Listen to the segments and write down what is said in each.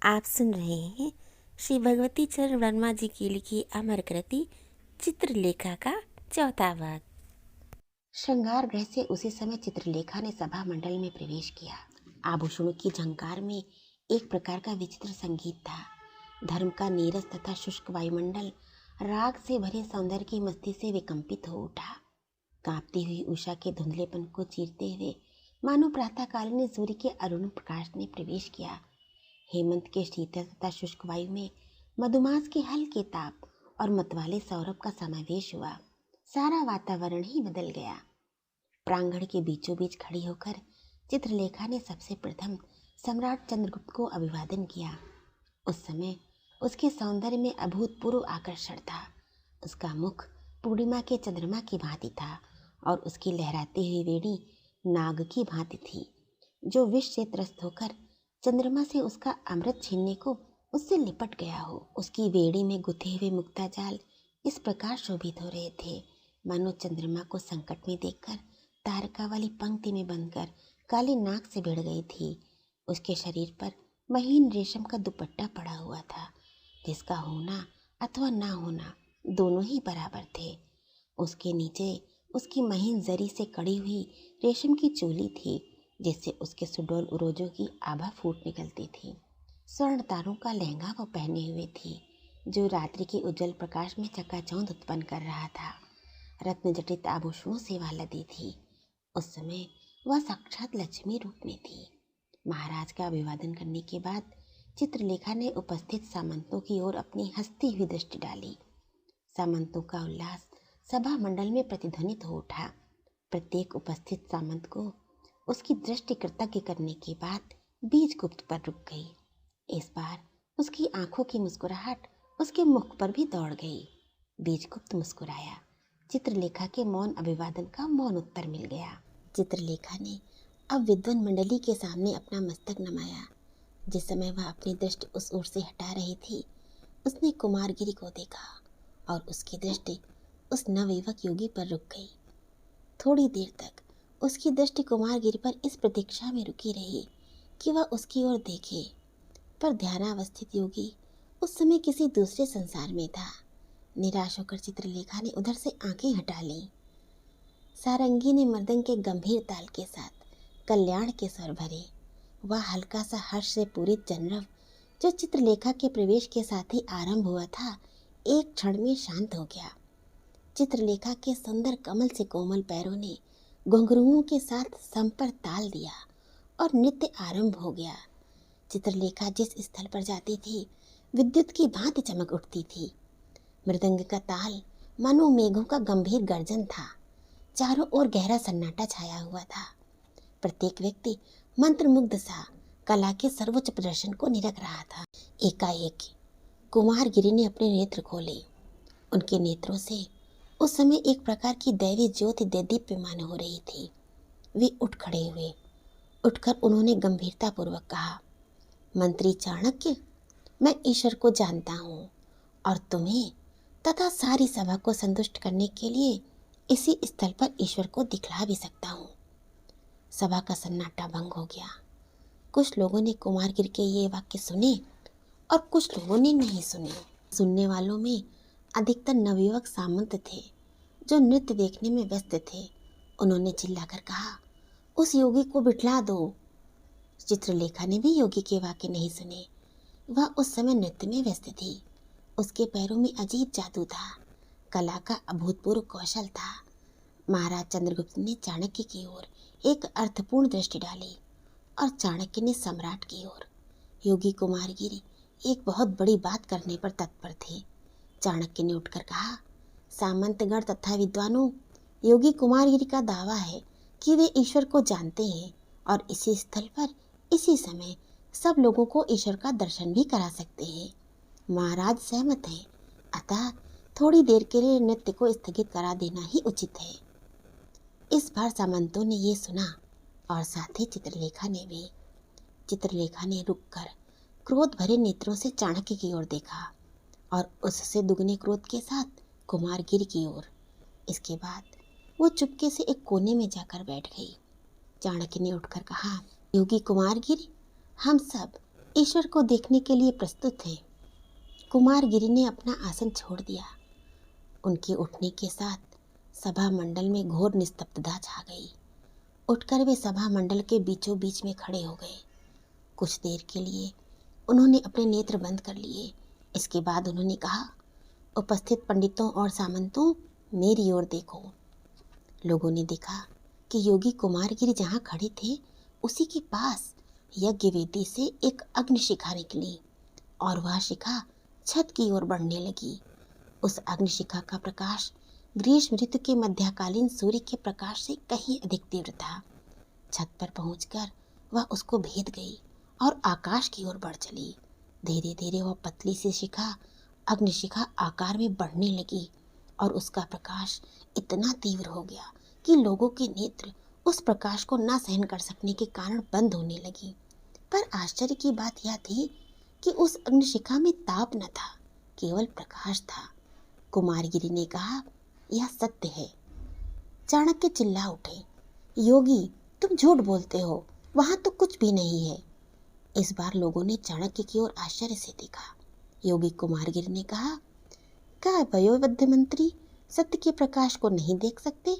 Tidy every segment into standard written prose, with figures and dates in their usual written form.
आप सुन रहे हैं श्री भगवती चरण वर्मा जी की लिखी अमर कृति चित्रलेखा का चौथा भाग। श्रृंगार गृह से उसी समय चित्रलेखा ने सभा मंडल में प्रवेश किया। आभूषणों की झंकार में एक प्रकार का विचित्र संगीत था। धर्म का नीरस तथा शुष्क वायुमंडल राग से भरे सौंदर्य की मस्ती से विकंपित हो उठा। कांपती हुई उषा के धुंधलेपन को चीरते हुए मानो प्रातःकालीन सूर्य के अरुण प्रकाश ने प्रवेश किया। हेमंत के शीतल तथा शुष्क वायु में मधुमास के हल्के ताप और मतवाले सौरभ का समावेश हुआ। सारा वातावरण ही बदल गया। प्रांगण के बीचों बीच खड़ी होकर चित्रलेखा ने सबसे प्रथम सम्राट चंद्रगुप्त को अभिवादन किया। उस समय उसके सौंदर्य में अभूतपूर्व आकर्षण था। उसका मुख पूर्णिमा के चंद्रमा की भांति था और उसकी लहराती हुई वेणी नाग की भांति थी, जो विष से त्रस्त होकर चंद्रमा से उसका अमृत छीनने को उससे लिपट गया हो। उसकी वेड़ी में गुथे हुए मुक्ता जाल इस प्रकार शोभित हो रहे थे मानो चंद्रमा को संकट में देखकर तारका वाली पंक्ति में बंधकर काली नाक से भिड़ गई थी। उसके शरीर पर महीन रेशम का दुपट्टा पड़ा हुआ था, जिसका होना अथवा ना होना दोनों ही बराबर थे। उसके नीचे उसकी महीन जरी से कड़ी हुई रेशम की चोली थी, जिससे उसके सुडौल उरोजों की आभा फूट निकलती थी। स्वर्ण तारों का लहंगा वो पहने हुए थी, जो रात्रि के उज्जवल प्रकाश में चकाचौंध उत्पन्न कर रहा था। रत्न जटित आभूषणों से वह लदी थी। उस समय वह साक्षात लक्ष्मी रूप में थी। महाराज का अभिवादन करने के बाद चित्रलेखा ने उपस्थित सामंतों की ओर अपनी हंसती हुई दृष्टि डाली। सामंतों का उल्लास सभा मंडल में प्रतिध्वनित हो उठा। प्रत्येक उपस्थित सामंत को उसकी दृष्टि कृतज्ञ करने के बाद बीजगुप्त पर रुक गई। इस बार उसकी आंखों की मुस्कुराहट उसके मुख पर भी दौड़ गई। बीजगुप्त मुस्कुराया। चित्रलेखा के मौन अभिवादन का मौन उत्तर मिल गया। चित्रलेखा ने अब विद्वान मंडली के सामने अपना मस्तक नमाया। जिस समय वह अपनी दृष्टि उस ओर से हटा रही थी, उसने कुमारगिरी को देखा और उसकी दृष्टि उस नवयुवक योगी पर रुक गई। थोड़ी देर तक उसकी दृष्टि कुमारगिरी पर इस प्रतीक्षा में रुकी रही कि वह उसकी ओर देखे, पर ध्यानावस्थित योगी उस समय किसी दूसरे संसार में था। निराश होकर चित्रलेखा ने उधर से आंखें हटा लीं। सारंगी ने मर्दंग के गंभीर ताल के साथ कल्याण के स्वर भरे। वह हल्का सा हर्ष से पूरित जनरव, जो चित्रलेखा के प्रवेश के साथ ही आरंभ हुआ था, एक क्षण में शांत हो गया। चित्रलेखा के सुंदर कमल से कोमल पैरों ने घुंघरुओं के साथ सम पर ताल दिया और नृत्य आरंभ हो गया। चित्रलेखा जिस स्थल पर जाती थी, विद्युत की भांति चमक उठती थी। मृदंग का ताल मानो मेघों का गंभीर गर्जन था। चारों ओर गहरा सन्नाटा छाया हुआ था। प्रत्येक व्यक्ति मंत्रमुग्ध सा कला के सर्वोच्च प्रदर्शन को निरख रहा था। एकाएक कुमारगिरी ने अपने नेत्र खोले। उनके नेत्रों से उस समय एक प्रकार की दैवी ज्योति दीप्यमान हो रही थी। वे उठ खड़े हुए। उठकर उन्होंने गंभीरता पूर्वक कहा, मंत्री चाणक्य, मैं ईश्वर को जानता हूँ और तुम्हें तथा सारी सभा को संतुष्ट करने के लिए इसी स्थल पर ईश्वर को दिखला भी सकता हूँ। सभा का सन्नाटा भंग हो गया। कुछ लोगों ने कुमारगिरी के ये वाक्य सुने और कुछ लोगों ने नहीं सुने। सुनने वालों में अधिकतर नवयुवक सामंत थे, जो नृत्य देखने में व्यस्त थे। उन्होंने चिल्लाकर कहा, उस योगी को बिठला दो। चित्रलेखा ने भी योगी के वाक्य नहीं सुने। वह उस समय नृत्य में व्यस्त थी। उसके पैरों में अजीब जादू था। कला का अभूतपूर्व कौशल था। महाराज चंद्रगुप्त ने चाणक्य की ओर एक अर्थपूर्ण दृष्टि डाली और चाणक्य ने सम्राट की ओर। योगी कुमारगिरी एक बहुत बड़ी बात करने पर तत्पर थे। चाणक्य ने उठकर कहा, सामंतगण तथा विद्वानों, योगी कुमारगिरी का दावा है कि वे ईश्वर को जानते हैं और इसी स्थल पर इसी समय सब लोगों को ईश्वर का दर्शन भी करा सकते हैं। महाराज सहमत हैं, अतः थोड़ी देर के लिए नृत्य को स्थगित करा देना ही उचित है। इस बार सामंतों ने ये सुना और साथ ही चित्रलेखा ने भी। चित्रलेखा ने रुककर क्रोध भरे नेत्रों से चाणक्य की ओर देखा और उससे दुगने क्रोध के साथ कुमारगिरी की ओर। इसके बाद वो चुपके से एक कोने में जाकर बैठ गई। चाणक्य ने उठकर कहा, योगी कुमारगिरी, हम सब ईश्वर को देखने के लिए प्रस्तुत थे। कुमारगिरी ने अपना आसन छोड़ दिया। उनके उठने के साथ सभा मंडल में घोर निस्तब्धता छा गई। उठकर वे सभा मंडल के बीचों बीच में खड़े हो गए। कुछ देर के लिए उन्होंने अपने नेत्र बंद कर लिए। इसके बाद उन्होंने कहा, उपस्थित पंडितों और सामंतों, मेरी ओर देखो। लोगों ने देखा कि योगी कुमारगिरी जहाँ खड़े थे उसी के पास यज्ञ वेदी से एक अग्निशिखा निकली और वह शिखा छत की ओर बढ़ने लगी। उस अग्निशिखा का प्रकाश ग्रीष्म ऋतु के मध्यकालीन सूर्य के प्रकाश से कहीं अधिक तीव्र था। छत पर पहुंचकर वह उसको भेद गई और आकाश की ओर बढ़ चली। धीरे धीरे वह पतली सी शिखा अग्निशिखा आकार में बढ़ने लगी और उसका प्रकाश इतना तीव्र हो गया कि लोगों के नेत्र उस प्रकाश को ना सहन कर सकने के कारण बंद होने लगी। पर आश्चर्य की बात यह थी कि उस अग्निशिखा में ताप न था, केवल प्रकाश था। कुमारगिरी ने कहा, यह सत्य है। चाणक्य चिल्ला उठे, योगी तुम झूठ बोलते हो, वहां तो कुछ भी नहीं है। इस बार लोगों ने चाणक्य की ओर आश्चर्य से देखा। योगी कुमारगिरी ने कहा, क्या वयोवृद्ध मंत्री सत्य के प्रकाश को नहीं देख सकते?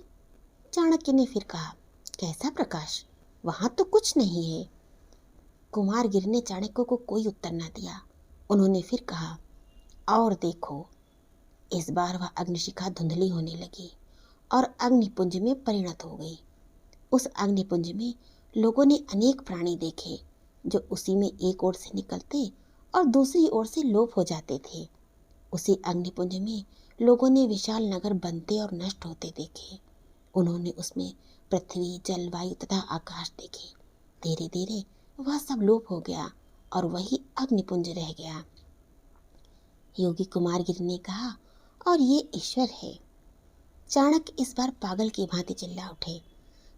चाणक्य ने फिर कहा, कैसा प्रकाश? वहां तो कुछ नहीं है। कुमारगिरी ने चाणक्य को कोई उत्तर न दिया। उन्होंने फिर कहा, और देखो। इस बार वह अग्निशिखा धुंधली होने लगी और अग्निपुंज में परिणत हो गई। उस अग्निपुंज में लोगों ने अनेक प्राणी देखे जो उसी में एक ओर से निकलते और दूसरी ओर से लोप हो जाते थे। उसी अग्निपुंज में लोगों ने विशाल नगर बनते और नष्ट होते देखे। उन्होंने उसमें पृथ्वी, जल, वायु तथा आकाश देखे। धीरे धीरे वह सब लोप हो गया और वही अग्निपुंज रह गया। योगी कुमारगिरी ने कहा, और ये ईश्वर है। चाणक्य इस बार पागल की भांति चिल्ला उठे,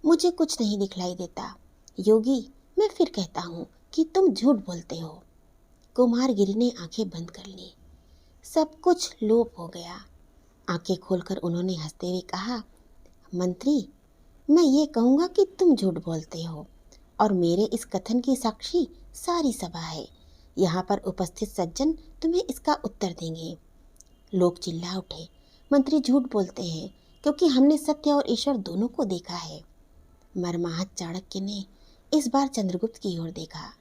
मुझे कुछ नहीं दिखलाई देता। योगी, मैं फिर कहता हूँ कि तुम झूठ बोलते हो। कुमारगिरी ने आंखें बंद कर ली। सब कुछ लोप हो गया। आंखें खोलकर उन्होंने हंसते हुए कहा, मंत्री, मैं ये कहूँगा कि तुम झूठ बोलते हो और मेरे इस कथन की साक्षी सारी सभा है। यहाँ पर उपस्थित सज्जन तुम्हें इसका उत्तर देंगे। लोग चिल्ला उठे, मंत्री झूठ बोलते हैं क्योंकि हमने सत्य और ईश्वर दोनों को देखा है। मर्माहत चाणक्य ने इस बार चंद्रगुप्त की ओर देखा।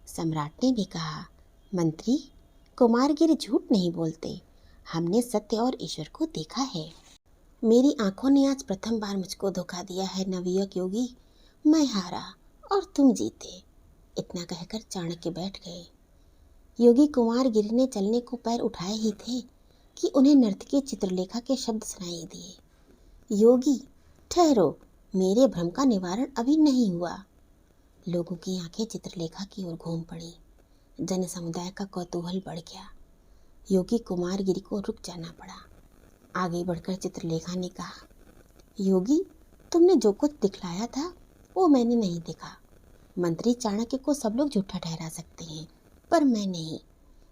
सम्राट ने भी कहा, मंत्री, कुमारगिरी झूठ नहीं बोलते, हमने सत्य और ईश्वर को देखा है। मेरी आंखों ने आज प्रथम बार मुझको धोखा दिया है नवयुवक योगी। मैं हारा और तुम जीते। इतना कहकर चाणक्य बैठ गए। योगी कुमारगिरी ने चलने को पैर उठाए ही थे कि उन्हें नर्तकी चित्रलेखा के शब्द सुनाई दिए, योगी ठहरो, मेरे भ्रम का निवारण अभी नहीं हुआ। लोगों की आंखें चित्रलेखा की ओर घूम पड़ी। जन समुदाय का कौतूहल बढ़ गया। योगी कुमारगिरी को रुक जाना पड़ा। आगे बढ़कर चित्रलेखा ने कहा, योगी, तुमने जो कुछ दिखलाया था वो मैंने नहीं देखा। मंत्री चाणक्य को सब लोग झूठा ठहरा सकते हैं, पर मैं नहीं।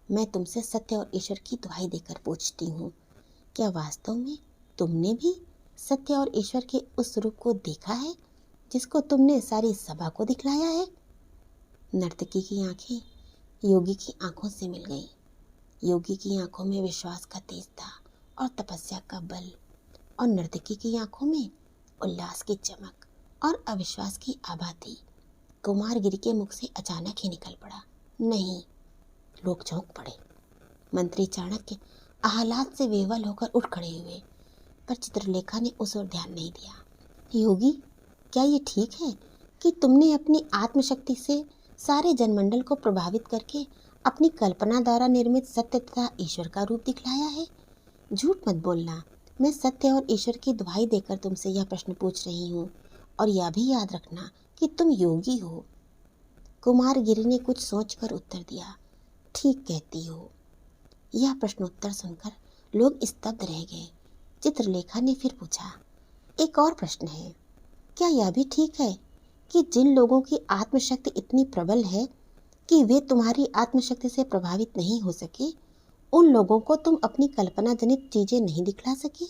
मैं तुमसे सत्य और ईश्वर की दुहाई देकर पूछती हूँ, क्या वास्तव में तुमने भी सत्य और ईश्वर के उस रूप को देखा है जिसको तुमने सारी सभा को दिखलाया है? नर्तकी की आंखें योगी की आंखों से मिल गईं। योगी की आंखों में विश्वास का तेज था और तपस्या का बल, और नर्तकी की आंखों में उल्लास की चमक और अविश्वास की आभा थी। कुमारगिरी के मुख से अचानक ही निकल पड़ा, नहीं। लोग चौंक पड़े। मंत्री चाणक्य आह्लाद से विह्वल होकर उठ खड़े हुए, पर चित्रलेखा ने उस ओर ध्यान नहीं दिया। योगी, क्या ये ठीक है कि तुमने अपनी आत्मशक्ति से सारे जनमंडल को प्रभावित करके अपनी कल्पना द्वारा निर्मित सत्य तथा ईश्वर का रूप दिखलाया है? झूठ मत बोलना। मैं सत्य और ईश्वर की दुहाई देकर तुमसे यह प्रश्न पूछ रही हूँ, और यह भी याद रखना कि तुम योगी हो। कुमारगिरी ने कुछ सोचकर उत्तर दिया, ठीक कहती हो। यह प्रश्नोत्तर सुनकर लोग स्तब्ध रह गए। चित्रलेखा ने फिर पूछा, एक और प्रश्न है, क्या यह भी ठीक है कि जिन लोगों की आत्मशक्ति इतनी प्रबल है कि वे तुम्हारी आत्मशक्ति से प्रभावित नहीं हो सके, उन लोगों को तुम अपनी कल्पना जनित चीजें नहीं दिखला सके?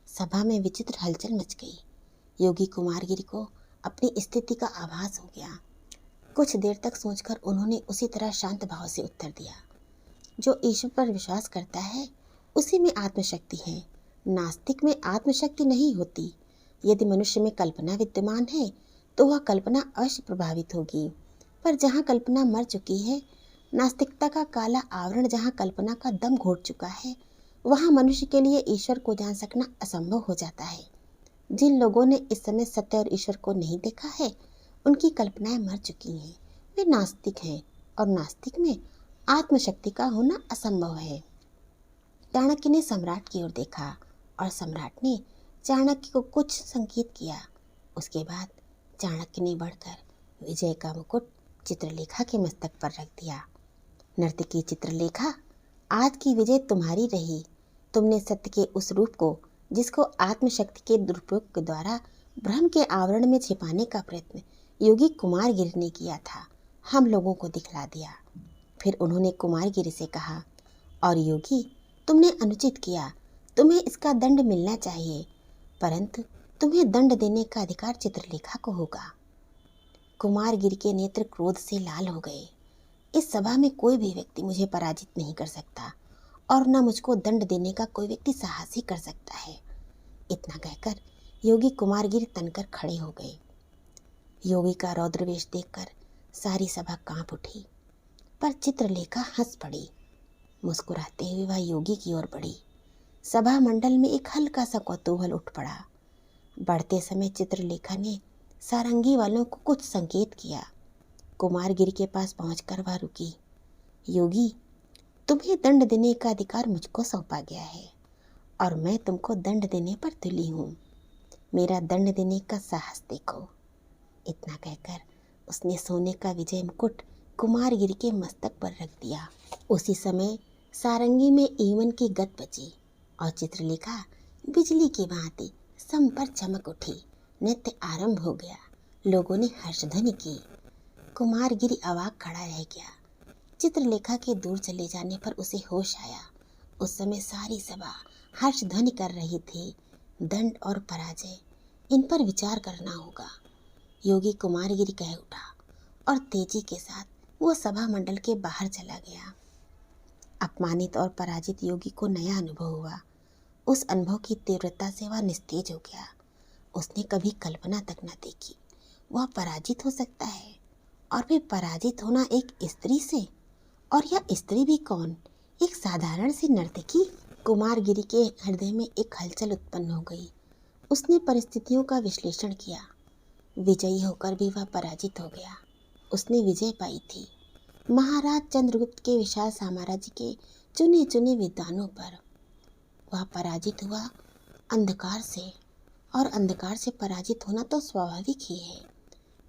सभा में विचित्र हलचल मच गई। योगी कुमारगिरी को अपनी स्थिति का आभास हो गया। कुछ देर तक सोचकर उन्होंने उसी तरह शांत भाव से उत्तर दिया, जो ईश्वर पर विश्वास करता है उसी में आत्मशक्ति है, नास्तिक में आत्मशक्ति नहीं होती। यदि मनुष्य में कल्पना विद्यमान है तो वह कल्पना अवश्य प्रभावित होगी, पर जहाँ कल्पना मर चुकी है, नास्तिकता का काला आवरण जहाँ कल्पना का दम घोट चुका है, वहाँ मनुष्य के लिए ईश्वर को जान सकना असंभव हो जाता है। जिन लोगों ने इस समय सत्य और ईश्वर को नहीं देखा है, उनकी कल्पनाएं मर चुकी हैं, वे नास्तिक हैं, और नास्तिक में आत्मशक्ति का होना असंभव है। चाणक्य ने सम्राट की ओर देखा और सम्राट ने चाणक्य को कुछ संकेत किया। उसके बाद चाणक्य ने बढ़कर विजय का मुकुट चित्रलेखा के मस्तक पर रख दिया। नर्तकी चित्रलेखा, आज की विजय तुम्हारी रही। तुमने सत्य के उस रूप को, जिसको आत्मशक्ति के दुरुपयोग के द्वारा भ्रम के आवरण में छिपाने का प्रयत्न योगी कुमारगिरि ने किया था, हम लोगों को दिखला दिया। फिर उन्होंने कुमारगिरि से कहा, और योगी, तुमने अनुचित किया, तुम्हें इसका दंड मिलना चाहिए, परंतु तुम्हें दंड देने का अधिकार चित्रलेखा को होगा। कुमारगिरि के नेत्र क्रोध से लाल हो गए। इस सभा में कोई भी व्यक्ति मुझे पराजित नहीं कर सकता, और न मुझको दंड देने का कोई व्यक्ति साहस ही कर सकता है। इतना कहकर योगी कुमारगिरि तनकर खड़े हो गए। योगी का रौद्रवेश देखकर सारी सभा कांप उठी, पर चित्रलेखा हंस पड़ी। मुस्कुराते हुए वह योगी की ओर बढ़ी। सभा मंडल में एक हल्का सा कौतूहल उठ पड़ा। बढ़ते समय चित्रलेखा ने सारंगी वालों को कुछ संकेत किया। कुमारगिरि के पास पहुंचकर वह रुकी। योगी, तुम्हें दंड देने का अधिकार मुझको सौंपा गया है, और मैं तुमको दंड देने पर तुली हूँ। मेरा दंड देने का साहस देखो। इतना कहकर उसने सोने का विजय मुकुट कुमारगिरि के मस्तक पर रख दिया। उसी समय सारंगी में ईवन की गत बजी और चित्रलेखा बिजली की भांति सम पर चमक उठी। नृत्य आरंभ हो गया। लोगों ने हर्षध्वनि की। कुमारगिरि अवाक खड़ा रह गया। चित्रलेखा के दूर चले जाने पर उसे होश आया। उस समय सारी सभा हर्षध्वनि कर रही थी। दंड और पराजय, इन पर विचार करना होगा। योगी कुमारगिरि कह उठा और तेजी के साथ वो सभा मंडल के बाहर चला गया। अपमानित और पराजित योगी को नया अनुभव हुआ। उस अनुभव की तीव्रता से वह निस्तेज हो गया। उसने कभी कल्पना तक न देखी वह पराजित हो सकता है, और फिर पराजित होना एक स्त्री से, और यह स्त्री भी कौन, एक साधारण सी नर्तकी। कुमारगिरि के हृदय में एक हलचल उत्पन्न हो गई। उसने परिस्थितियों का विश्लेषण किया। विजयी होकर भी वह पराजित हो गया। उसने विजय पाई थी महाराज चंद्रगुप्त के विशाल साम्राज्य के चुने चुने विद्वानों पर। वह पराजित हुआ अंधकार से, और अंधकार से पराजित होना तो स्वाभाविक ही है।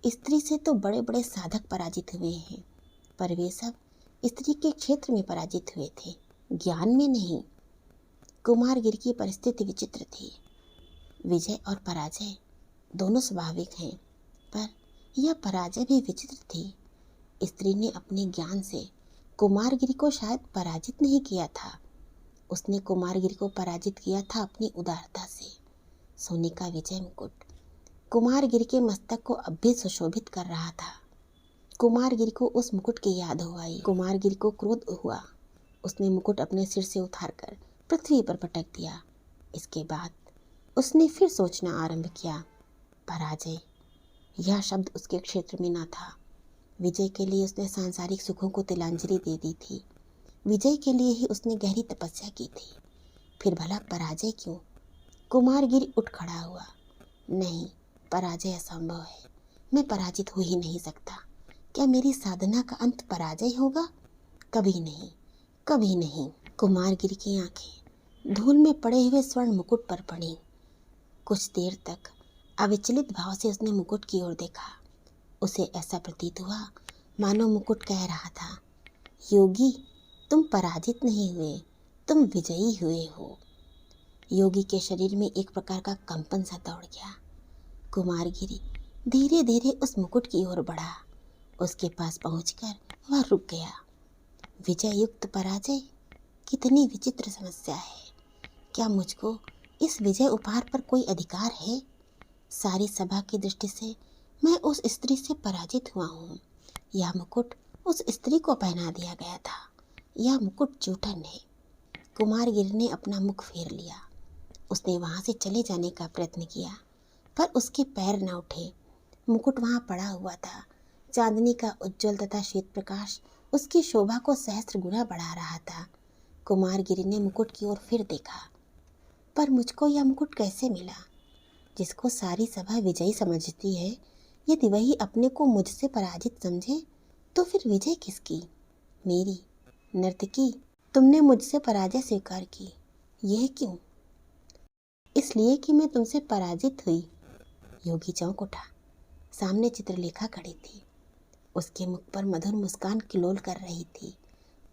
स्त्री से तो बड़े बड़े साधक पराजित हुए हैं, पर वे सब स्त्री के क्षेत्र में पराजित हुए थे, ज्ञान में नहीं। कुमारगिरि की परिस्थिति विचित्र थी। विजय और पराजय दोनों स्वाभाविक हैं, पर यह पराजय भी विचित्र थी। स्त्री ने अपने ज्ञान से कुमारगिरि को शायद पराजित नहीं किया था, उसने कुमारगिरि को पराजित किया था अपनी उदारता से। सोने का विजय मुकुट कुमारगिरि के मस्तक को अब भी सुशोभित कर रहा था। कुमारगिरि को उस मुकुट की याद हो आई। कुमारगिरि को क्रोध हुआ। उसने मुकुट अपने सिर से उतारकर पृथ्वी पर पटक दिया। इसके बाद उसने फिर सोचना आरंभ किया। पराजय, यह शब्द उसके क्षेत्र में न था। विजय के लिए उसने सांसारिक सुखों को तिलांजलि दे दी थी। विजय के लिए ही उसने गहरी तपस्या की थी। फिर भला पराजय क्यों? कुमारगिरि उठ खड़ा हुआ। नहीं, पराजय असंभव है। मैं पराजित हो ही नहीं सकता। क्या मेरी साधना का अंत पराजय होगा? कभी नहीं, कभी नहीं। कुमारगिरि की आंखें धूल में पड़े हुए स्वर्ण मुकुट पर पड़ी। कुछ देर तक अविचलित भाव से उसने मुकुट की ओर देखा। उसे ऐसा प्रतीत हुआ मानो मुकुट कह रहा था, योगी, तुम पराजित नहीं हुए, तुम विजयी हुए हो। योगी के शरीर में एक प्रकार का कंपन सा दौड़ गया। कुमारगिरि धीरे धीरे उस मुकुट की ओर बढ़ा। उसके पास पहुंचकर वह रुक गया। विजय युक्त पराजय, कितनी विचित्र समस्या है। क्या मुझको इस विजय उपहार पर कोई अधिकार है? सारी सभा की दृष्टि से मैं उस स्त्री से पराजित हुआ हूँ, यह मुकुट उस स्त्री को पहना दिया गया था। यह मुकुट जूठन है। कुमारगिरी ने अपना मुख फेर लिया। उसने वहां से चले जाने का प्रयत्न किया, पर उसके पैर न उठे। मुकुट वहां पड़ा हुआ था। चांदनी का उज्जवल तथा श्वेत प्रकाश उसकी शोभा को सहस्त्र गुना बढ़ा रहा था। कुमारगिरी ने मुकुट की ओर फिर देखा, पर मुझको यह मुकुट कैसे मिला? जिसको सारी सभा विजयी समझती है, यदि वही अपने को मुझसे पराजित समझे तो फिर विजय किसकी? मेरी। नर्तकी, तुमने मुझसे पराजय स्वीकार की। यह क्यों? इसलिए कि मैं तुमसे पराजित हुई। योगी चौंक उठा। सामने चित्रलेखा खड़ी थी। उसके मुख पर मधुर मुस्कान किलोल कर रही थी।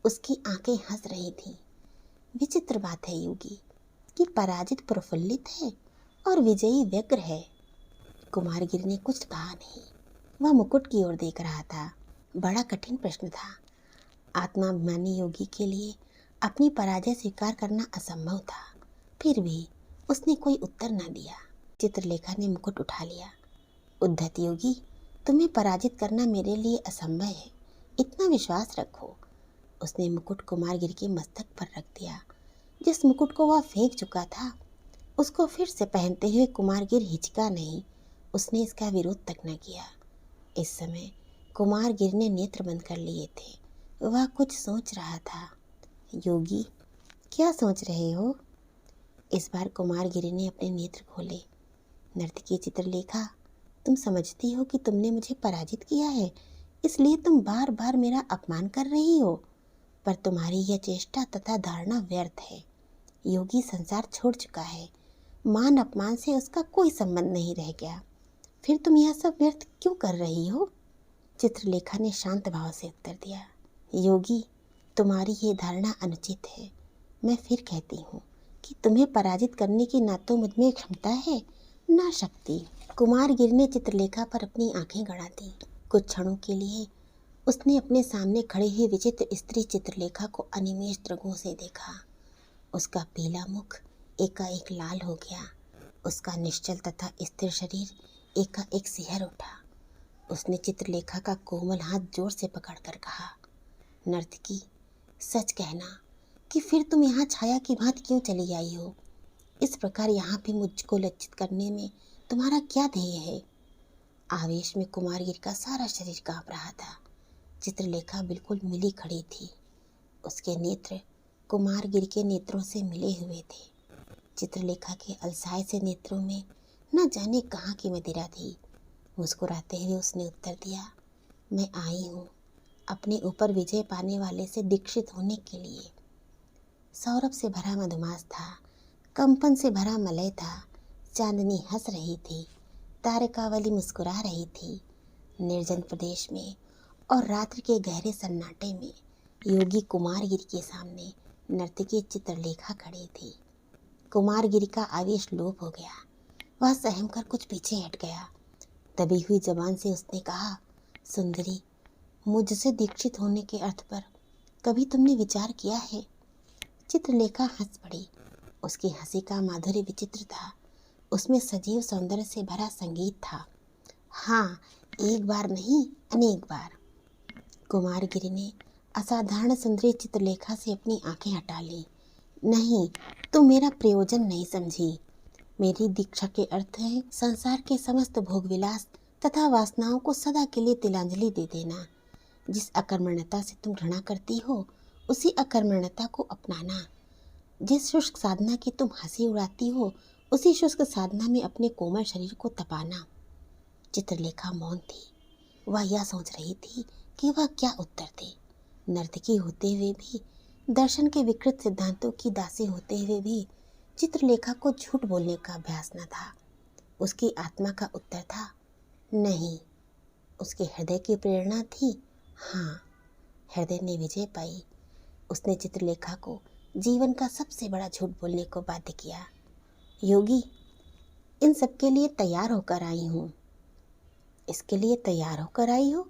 उसकी आंखें हंस रही थीं। विचित्र बात है योगी, कि पराजित प्रफुल्लित है और विजयी व्यग्र है। कुमारगिरी ने कुछ कहा नहीं। वह मुकुट की ओर देख रहा था। बड़ा कठिन प्रश्न था। आत्माभिमानी योगी के लिए अपनी पराजय स्वीकार करना असंभव था। फिर भी उसने कोई उत्तर न दिया। चित्रलेखा ने मुकुट उठा लिया। उद्धत योगी, तुम्हें पराजित करना मेरे लिए असंभव है, इतना विश्वास रखो। उसने मुकुट कुमारगिरी के मस्तक पर रख दिया। जिस मुकुट को वह फेंक चुका था, उसको फिर से पहनते हुए कुमारगिरी हिचका नहीं। उसने इसका विरोध तक न किया। इस समय कुमारगिरी ने नेत्र बंद कर लिए थे। वह कुछ सोच रहा था। योगी, क्या सोच रहे हो? इस बार कुमारगिरी ने अपने नेत्र खोले। नर्तकी चित्रलेखा, तुम समझती हो कि तुमने मुझे पराजित किया है, इसलिए तुम बार बार मेरा अपमान कर रही हो, पर तुम्हारी यह चेष्टा तथा धारणा व्यर्थ है। योगी संसार छोड़ चुका है। मान अपमान से उसका कोई संबंध नहीं रह गया। फिर तुम यह सब व्यर्थ क्यों कर रही हो? चित्रलेखा ने शांत भाव से उत्तर दिया। योगी, तुम्हारी ये धारणा अनुचित है। मैं फिर कहती हूँ कि तुम्हें पराजित करने की ना तो मुझमें क्षमता है, ना शक्ति। कुमारगिरी ने चित्रलेखा पर अपनी आंखें गड़ा दी। कुछ क्षणों के लिए उसने अपने सामने खड़ी हुई विचित्र स्त्री चित्रलेखा को अनिमेष दृगों से देखा। उसका पीला मुख एकाएक लाल हो गया। उसका निश्चल तथा स्थिर शरीर एकाएक सिहर उठा। उसने चित्रलेखा का कोमल हाथ जोर से पकड़कर कहा, नर्तकी, सच कहना कि फिर तुम यहाँ छाया की भांति क्यों चली आई हो? इस प्रकार यहाँ भी मुझको लज्जित करने में तुम्हारा क्या ध्येय है? आवेश में कुमारगिरी का सारा शरीर कांप रहा था। चित्रलेखा बिल्कुल मिली खड़ी थी। उसके नेत्र कुमारगिरी के नेत्रों से मिले हुए थे। चित्रलेखा के अलसाए से नेत्रों में न जाने कहाँ की मदिरा थी। मुस्कुराते हुए उसने उत्तर दिया, मैं आई हूँ अपने ऊपर विजय पाने वाले से दीक्षित होने के लिए। सौरभ से भरा मधुमास था, कंपन से भरा मलय था। चांदनी हंस रही थी, तारकावली मुस्कुरा रही थी। निर्जन प्रदेश में और रात्रि के गहरे सन्नाटे में योगी कुमारगिरी के सामने नर्तकी चित्रलेखा खड़ी थी। कुमारगिरी का आवेश लोप हो गया। वह सहम कर कुछ पीछे हट गया। दबी हुई जबान से उसने कहा, सुंदरी, मुझसे दीक्षित होने के अर्थ पर कभी तुमने विचार किया है? चित्रलेखा हंस पड़ी। उसकी हंसी का माधुर्य विचित्र था। उसमें सजीव सौंदर्य से भरा संगीत था। हाँ, एक बार नहीं, अनेक बार। कुमारगिरी ने असाधारण सुंदरी चित्रलेखा से अपनी आंखें हटा ली। नहीं, तुम मेरा प्रयोजन नहीं समझी। मेरी दीक्षा के अर्थ है संसार के समस्त भोग विलास तथा वासनाओं को सदा के लिए तिलांजलि दे देना। जिस अकर्मण्यता से तुम घृणा करती हो, उसी अकर्मण्यता को अपनाना। जिस शुष्क साधना की तुम हंसी उड़ाती हो, उसी शुष्क साधना में अपने कोमल शरीर को तपाना। चित्रलेखा मौन थी। वह यह सोच रही थी कि वह क्या उत्तर दे। नर्तकी होते हुए भी, दर्शन के विकृत सिद्धांतों की दासी होते हुए भी चित्रलेखा को झूठ बोलने का अभ्यास न था। उसकी आत्मा का उत्तर था नहीं। उसके हृदय की प्रेरणा थी हाँ। हृदय ने विजय पाई। उसने चित्रलेखा को जीवन का सबसे बड़ा झूठ बोलने को बाध्य किया। योगी, इन सब के लिए तैयार होकर आई हूँ। इसके लिए तैयार होकर आई हो?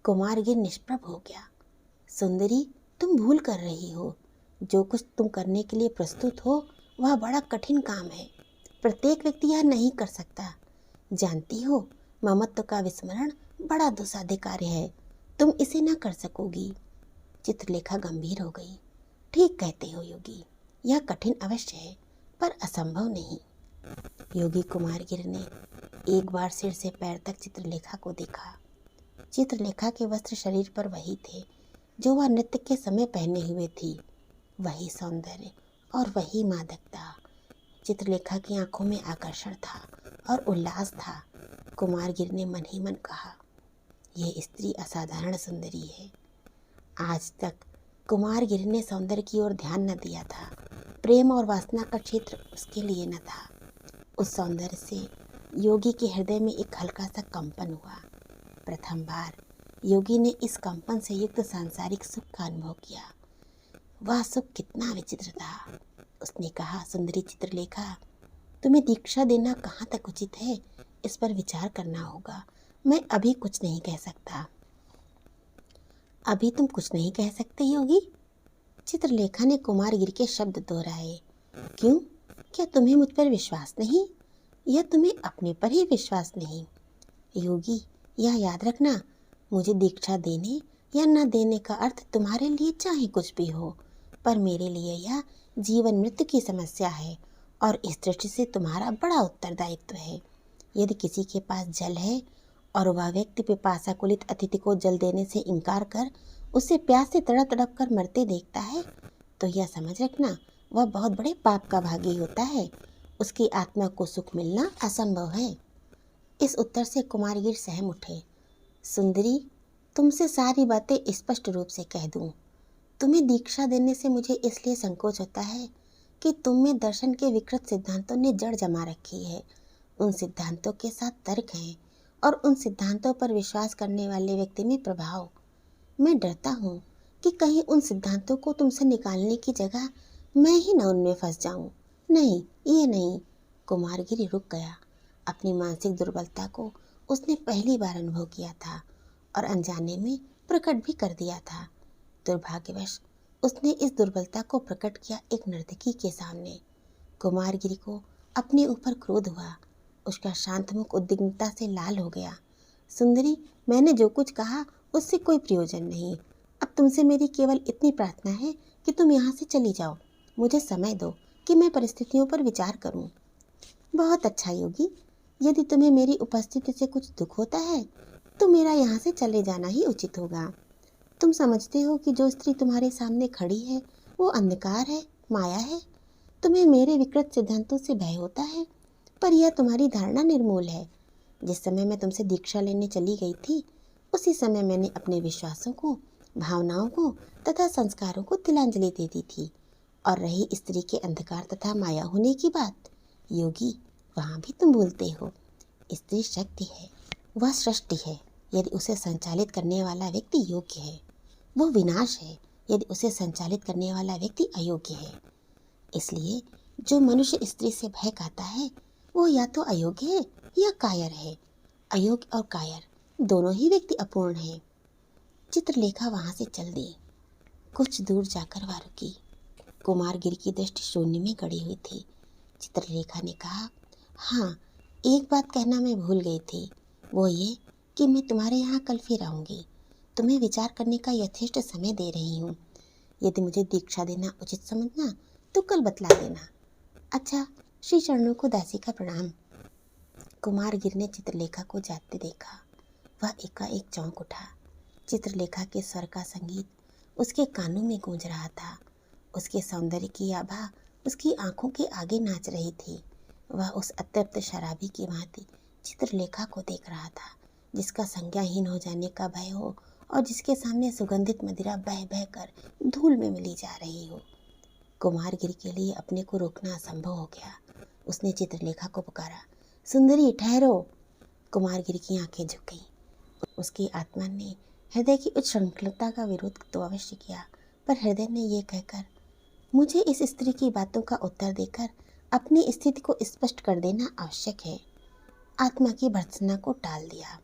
कुमारगिरी निष्प्रभ हो गया। सुंदरी, तुम भूल कर रही हो। जो कुछ तुम करने के लिए प्रस्तुत हो, वह बड़ा कठिन काम है। प्रत्येक व्यक्ति यह नहीं कर सकता। जानती हो, ममत्व का विस्मरण बड़ा दुस्साध्य कार्य है। तुम इसे ना कर सकोगी। चित्रलेखा गंभीर हो गई। ठीक कहते हो योगी, यह कठिन अवश्य है पर असंभव नहीं। योगी कुमारगिर ने एक बार सिर से पैर तक चित्रलेखा को देखा। चित्रलेखा के वस्त्र शरीर पर वही थे जो वह नृत्य के समय पहने हुए थी। वही सौंदर्य और वही मादकता। चित्रलेखा की आंखों में आकर्षण था और उल्लास था। कुमारगिर ने मन ही मन कहा, यह स्त्री असाधारण सुंदरी है। आज तक कुमारगिर ने सौंदर्य की ओर ध्यान न दिया था। प्रेम और वासना का क्षेत्र उसके लिए न था। उस सौंदर्य से योगी के हृदय में एक हल्का सा कंपन हुआ। प्रथम बार योगी ने इस कंपन से युक्त सांसारिक सुख का अनुभव किया। वह सुख कितना विचित्र था। उसने कहा, सुंदरी चित्रलेखा, तुम्हें दीक्षा देना कहाँ तक उचित है, इस पर विचार करना होगा। मैं अभी कुछ नहीं कह सकता। अभी तुम कुछ नहीं कह सकते योगी? चित्रलेखा ने कुमारगिर के शब्द दोहराए। क्यों? क्या तुम्हें मुझ पर विश्वास नहीं, या तुम्हें अपने पर ही विश्वास नहीं? योगी, यह याद रखना, मुझे दीक्षा देने या न देने का अर्थ तुम्हारे लिए चाहे कुछ भी हो, पर मेरे लिए यह जीवन मृत्यु की समस्या है और इस दृष्टि से तुम्हारा बड़ा उत्तरदायित्व है। यदि किसी के पास जल है और वह व्यक्ति पिपासाकुलित अतिथि को जल देने से इनकार कर उसे प्यास से तड़प तड़प कर मरते देखता है, तो यह समझ रखना वह बहुत बड़े पाप का भागी होता है। उसकी आत्मा को सुख मिलना असंभव है। इस उत्तर से कुमारगिर सहम उठे। सुंदरी, तुमसे सारी बातें स्पष्ट रूप से कह दूं। तुम्हें दीक्षा देने से मुझे इसलिए संकोच होता है कि तुम में दर्शन के विकृत सिद्धांतों ने जड़ जमा रखी है। उन सिद्धांतों के साथ तर्क हैं और उन सिद्धांतों पर विश्वास करने वाले व्यक्ति में प्रभाव। मैं डरता हूँ कि कहीं उन सिद्धांतों को तुमसे निकालने की जगह मैं ही न उनमें फंस जाऊं। नहीं, ये नहीं। कुमारगिरी रुक गया। अपनी मानसिक दुर्बलता को उसने पहली बार अनुभव किया था और अनजाने में प्रकट भी कर दिया था। दुर्भाग्यवश उसने इस दुर्बलता को प्रकट किया एक नर्तकी के सामने। कुमारगिरी को अपने ऊपर क्रोध हुआ। उसका शांत मुख उद्विग्नता से लाल हो गया। सुंदरी, मैंने जो कुछ कहा उससे कोई प्रयोजन नहीं। अब तुमसे मेरी केवल इतनी प्रार्थना है कि तुम यहाँ से चली जाओ। मुझे समय दो कि मैं परिस्थितियों पर विचार करूं। बहुत अच्छा योगी, यदि तुम्हें मेरी उपस्थिति से कुछ दुख होता है तो मेरा यहाँ से चले जाना ही उचित होगा। तुम समझते हो कि जो स्त्री तुम्हारे सामने खड़ी है वो अंधकार है, माया है। तुम्हें मेरे विकृत सिद्धांतों से भय होता है, पर यह तुम्हारी धारणा निर्मूल है। जिस समय मैं तुमसे दीक्षा लेने चली गई थी, उसी समय मैंने अपने विश्वासों को, भावनाओं को तथा संस्कारों को तिलांजलि दे दी थी। और रही स्त्री के अंधकार तथा माया होने की बात, योगी, वहाँ भी तुम भूलते हो। स्त्री शक्ति है, वह सृष्टि है यदि उसे संचालित करने वाला व्यक्ति योग्य है। वो विनाश है यदि उसे संचालित करने वाला व्यक्ति अयोग्य है। इसलिए जो मनुष्य स्त्री से भय खाता है वो या तो अयोग्य है या कायर है। अयोग्य और कायर दोनों ही व्यक्ति अपूर्ण हैं। चित्रलेखा वहाँ से चल दी। कुछ दूर जाकर वह रुकी। कुमारगिर की दृष्टि शून्य में गड़ी हुई थी। चित्रलेखा ने कहा, हाँ, एक बात कहना मैं भूल गई थी, वो ये कि मैं तुम्हारे यहाँ कल फिर आऊँगी। तुम्हें विचार करने का यथेष्ट समय दे रही हूँ। यदि मुझे दीक्षा देना उचित समझना तो कल बतला देना। अच्छा, श्री चरणों को दासी का प्रणाम। कुमारगिर ने चित्रलेखा को जाते देखा। वह एकाएक चौंक उठा। चित्रलेखा के स्वर का संगीत उसके कानों में गूंज रहा था। उसके सौंदर्य की आभा उसकी आंखों के आगे नाच रही थी। वह उस अतृप्त शराबी की भांति चित्रलेखा को देख रहा था, जिसका संज्ञाहीन हो जाने का भय हो और जिसके सामने सुगंधित मदिरा बह बह कर धूल में मिली जा रही हो। कुमारगिर के लिए अपने को रोकना असंभव हो गया। उसने चित्रलेखा को पुकारा, सुंदरी, ठहरो। कुमारगिर की आंखें झुक गईं। उसकी आत्मा ने हृदय की उच्च श्रृंखलता का विरोध तो अवश्य किया, पर हृदय ने यह कहकर मुझे इस स्त्री की बातों का उत्तर देकर अपनी स्थिति को स्पष्ट कर देना आवश्यक है, आत्मा की भर्त्सना को टाल दिया।